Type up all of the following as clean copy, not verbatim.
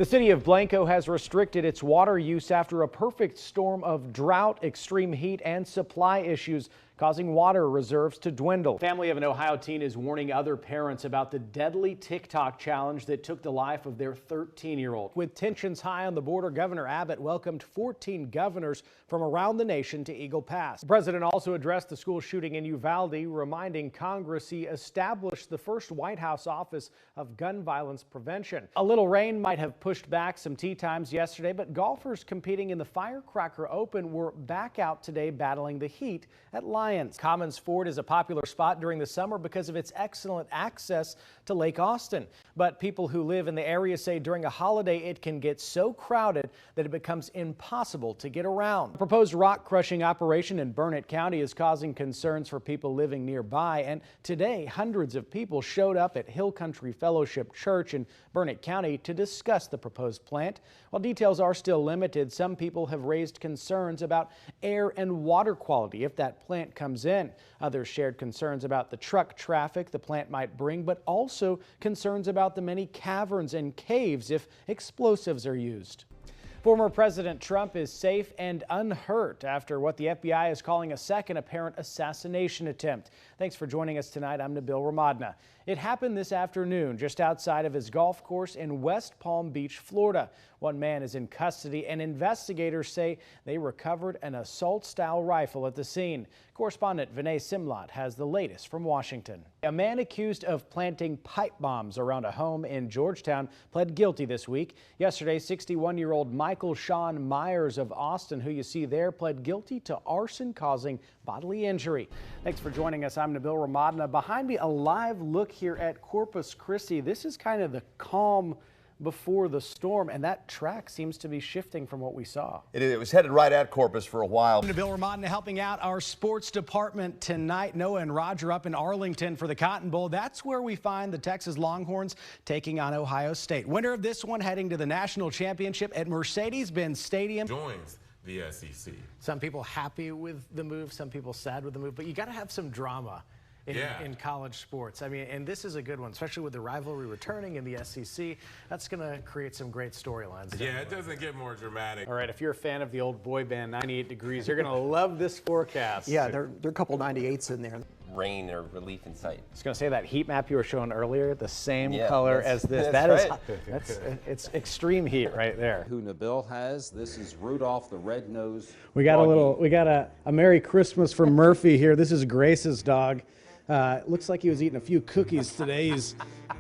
The city of Blanco has restricted its water use after a perfect storm of drought, extreme heat, and supply issues, causing water reserves to dwindle. Family of an Ohio teen is warning other parents about the deadly TikTok challenge that took the life of their 13-year-old. With tensions high on the border, Governor Abbott welcomed 14 governors from around the nation to Eagle Pass. The president also addressed the school shooting in Uvalde, reminding Congress he established the first White House Office of Gun Violence Prevention. A little rain might have pushed back some tee times yesterday, but golfers competing in the Firecracker Open were back out today battling the heat at Lions. Commons Ford is a popular spot during the summer because of its excellent access to Lake Austin. But people who live in the area say during a holiday it can get so crowded that it becomes impossible to get around. The proposed rock crushing operation in Burnett County is causing concerns for people living nearby, and today hundreds of people showed up at Hill Country Fellowship Church in Burnett County to discuss the proposed plant. While details are still limited, some people have raised concerns about air and water quality if that plant comes in. Others shared concerns about the truck traffic the plant might bring, but also concerns about the many caverns and caves if explosives are used. Former President Trump is safe and unhurt after what the FBI is calling a second apparent assassination attempt. Thanks for joining us tonight. I'm Nabil Remadna. It happened this afternoon just outside of his golf course in West Palm Beach, Florida. One man is in custody, and investigators say they recovered an assault-style rifle at the scene. Correspondent Vinay Simlat has the latest from Washington. A man accused of planting pipe bombs around a home in Georgetown pled guilty this week. Yesterday, 61-year-old Michael Sean Myers of Austin, who you see there, pled guilty to arson causing bodily injury. Thanks for joining us. I'm Nabil Remadna. Behind me, a live look here at Corpus Christi. This is kind of the calm before the storm, and that track seems to be shifting from what we saw. It was headed right at Corpus for a while. Nabil Remadna helping out our sports department tonight. Noah and Roger up in Arlington for the Cotton Bowl. That's where we find the Texas Longhorns taking on Ohio State. Winner of this one heading to the national championship at Mercedes-Benz Stadium. Joins the SEC. Some people happy with the move, some people sad with the move, but you got to have some drama in college sports. I mean, and this is a good one, especially with the rivalry returning in the SEC. That's going to create some great storylines. Yeah, it doesn't get more dramatic. All right, if you're a fan of the old boy band 98 Degrees, you're going to love this forecast. Yeah, there are a couple 98s in there. Rain or relief in sight. I was going to say that heat map you were showing earlier, the same Yeah, color as this. It's extreme heat right there. Who Nabil has. This is Rudolph the Red-Nosed We got a Merry Christmas from Murphy here. This is Grace's dog. Looks like he was eating a few cookies today. He's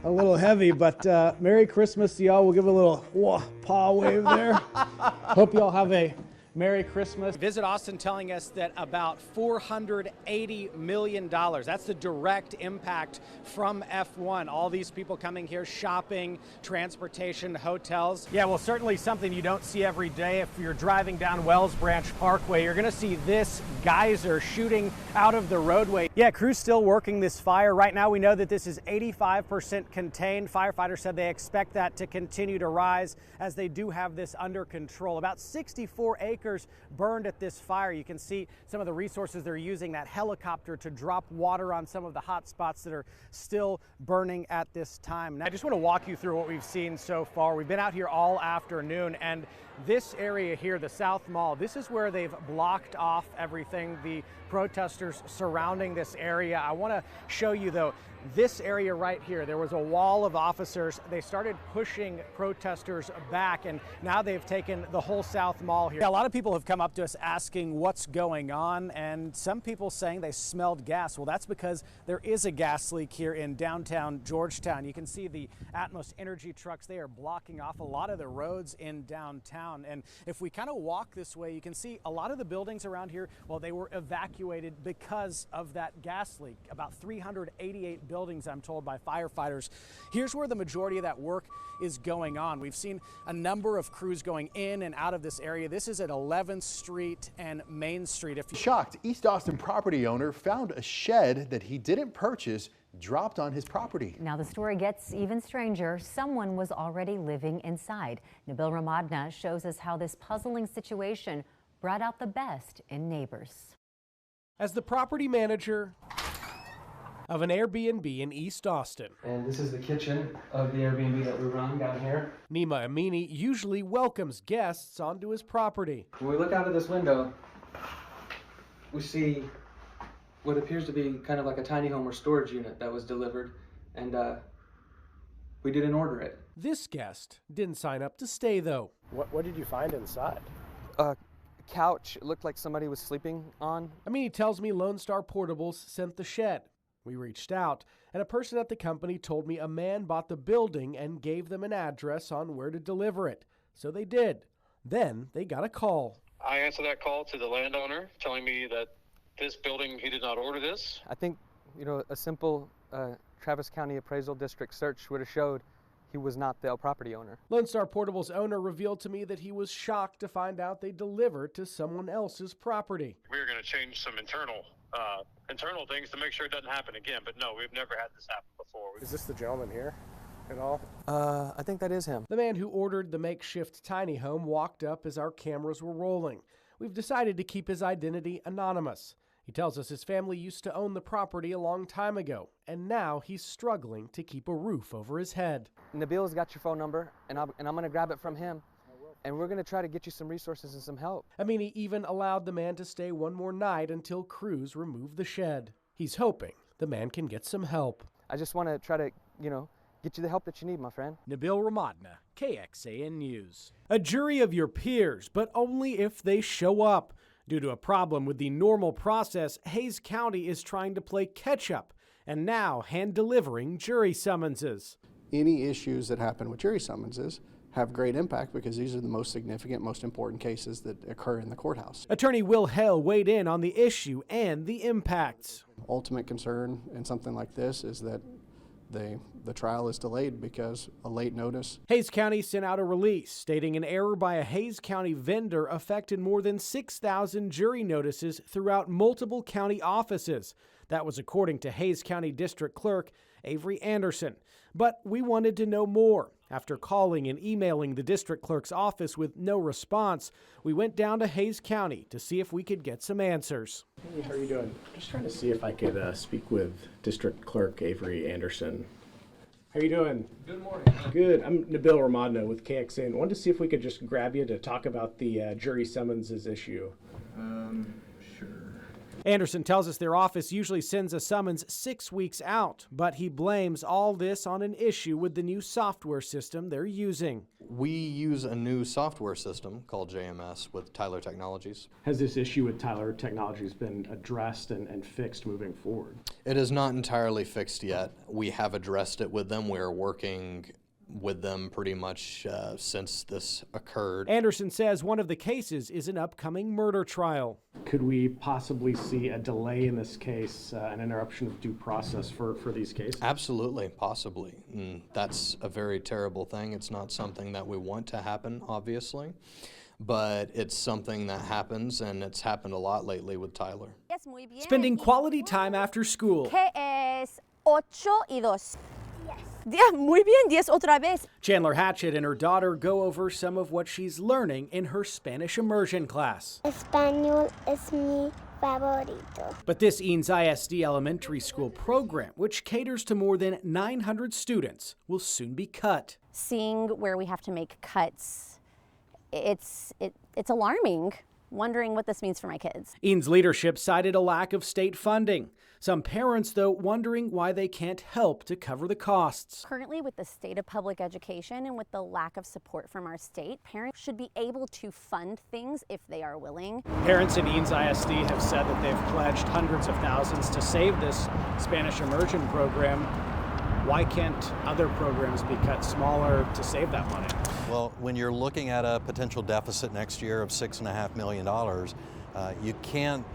a little heavy, but Merry Christmas to y'all. We'll give a little paw wave there. Hope y'all have a Merry Christmas. Visit Austin telling us that about $480 million. That's the direct impact from F1. All these people coming here, shopping, transportation, hotels. Yeah, well, certainly something you don't see every day. If you're driving down Wells Branch Parkway, you're going to see this geyser shooting out of the roadway. Yeah, crews still working this fire. Right now, we know that this is 85% contained. Firefighters said they expect that to continue to rise as they do have this under control. About 64 acres burned at this fire. You can see some of the resources they're using, that helicopter to drop water on some of the hot spots that are still burning at this time. Now, I just want to walk you through what we've seen so far. We've been out here all afternoon, and this area here, the South Mall, this is where they've blocked off everything, the protesters surrounding this area. I want to show you, though, this area right here. There was a wall of officers. They started pushing protesters back, and now they've taken the whole South Mall here. Yeah, a lot of people have come up to us asking what's going on, and some people saying they smelled gas. Well, that's because there is a gas leak here in downtown Georgetown. You can see the Atmos Energy trucks. They are blocking off a lot of the roads in downtown. And if we kind of walk this way, you can see a lot of the buildings around here, well, they were evacuated because of that gas leak. About 388 buildings, I'm told, by firefighters. Here's where the majority of that work is going on. We've seen a number of crews going in and out of this area. This is at 11th Street and Main Street. Shocked East Austin property owner found a shed that he didn't purchase dropped on his property. Now the story gets even stranger. Someone was already living inside. Nabil Remadna shows us how this puzzling situation brought out the best in neighbors. As the property manager, of an Airbnb in East Austin. And this is the kitchen of the Airbnb that we run down here. Nima Amini usually welcomes guests onto his property. When we look out of this window, we see what appears to be kind of like a tiny home or storage unit that was delivered, and we didn't order it. This guest didn't sign up to stay, though. What did you find inside? A couch it looked like somebody was sleeping on. Amini tells me Lone Star Portables sent the shed. We reached out, and a person at the company told me a man bought the building and gave them an address on where to deliver it. So they did. Then they got a call. I answered that call to the landowner telling me that this building, he did not order this. I think, a simple Travis County Appraisal District search would have showed he was not the property owner. Lone Star Portable's owner revealed to me that he was shocked to find out they delivered to someone else's property. We were going to change some internal things to make sure it doesn't happen again, but no, we've never had this happen before. Is this the gentleman here at all? I think that is him. The man who ordered the makeshift tiny home walked up as our cameras were rolling. We've decided to keep his identity anonymous. He tells us his family used to own the property a long time ago, and now he's struggling to keep a roof over his head. Nabil's got your phone number, and I'm going to grab it from him, and we're going to try to get you some resources and some help. Amini even allowed the man to stay one more night until crews remove the shed. He's hoping the man can get some help. I just want to try to, get you the help that you need, my friend. Nabil Remadna, KXAN News. A jury of your peers, but only if they show up. Due to a problem with the normal process, Hays County is trying to play catch-up and now hand-delivering jury summonses. Any issues that happen with jury summonses have great impact because these are the most significant, most important cases that occur in the courthouse. Attorney Will Hale weighed in on the issue and the impacts. Ultimate concern in something like this is that the trial is delayed because a late notice. Hays County sent out a release stating an error by a Hays County vendor affected more than 6,000 jury notices throughout multiple county offices. That was according to Hays County District Clerk Avery Anderson. But we wanted to know more. After calling and emailing the district clerk's office with no response, we went down to Hays County to see if we could get some answers. Hey, how are you doing? Just trying to see if I could speak with District Clerk Avery Anderson. How are you doing? Good morning. Good. I'm Nabil Remadna with KXAN. Wanted to see if we could just grab you to talk about the jury summonses issue. Sure. Anderson tells us their office usually sends a summons 6 weeks out, but he blames all this on an issue with the new software system they're using. We use a new software system called JMS with Tyler Technologies. Has this issue with Tyler Technologies been addressed and fixed moving forward? It is not entirely fixed yet. We have addressed it with them. We are working with them pretty much since this occurred. Anderson says one of the cases is an upcoming murder trial. Could we possibly see a delay in this case, an interruption of due process for these cases? Absolutely, possibly. That's a very terrible thing. It's not something that we want to happen, obviously, but it's something that happens, and it's happened a lot lately with Tyler. Spending quality time after school. ¿Qué es 8 y 2? Yes. Muy bien, 10 otra vez. Chandler Hatchett and her daughter go over some of what she's learning in her Spanish immersion class. Español es mi favorito. But this Eanes ISD elementary school program, which caters to more than 900 students, will soon be cut. Seeing where we have to make cuts, it's alarming, wondering what this means for my kids. Eanes leadership cited a lack of state funding. Some parents, though, wondering why they can't help to cover the costs. Currently, with the state of public education and with the lack of support from our state, parents should be able to fund things if they are willing. Parents in Eanes ISD have said that they've pledged hundreds of thousands to save this Spanish immersion program. Why can't other programs be cut smaller to save that money? Well, when you're looking at a potential deficit next year of $6.5 million, you can't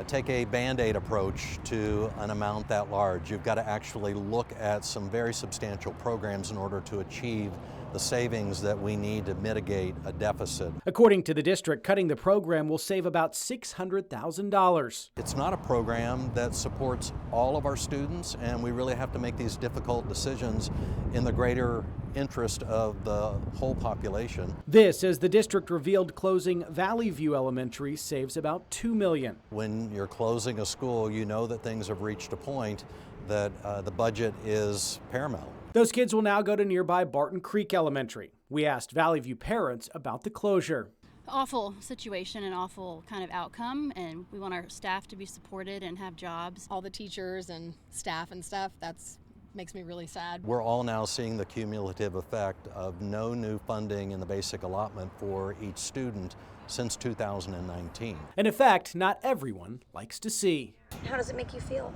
take a Band-Aid approach to an amount that large. You've got to actually look at some very substantial programs in order to achieve the savings that we need to mitigate a deficit. According to the district, cutting the program will save about $600,000. It's not a program that supports all of our students, and we really have to make these difficult decisions in the greater interest of the whole population. This, as the district revealed, closing Valley View Elementary saves about $2 million. When you're closing a school, you know that things have reached a point that the budget is paramount. Those kids will now go to nearby Barton Creek Elementary. We asked Valley View parents about the closure. Awful situation and awful kind of outcome, and we want our staff to be supported and have jobs. All the teachers and staff and stuff, that's makes me really sad. We're all now seeing the cumulative effect of no new funding in the basic allotment for each student since 2019. An effect not everyone likes to see. How does it make you feel?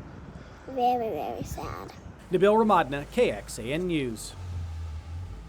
Very, very sad. Nabil Remadna, KXAN News.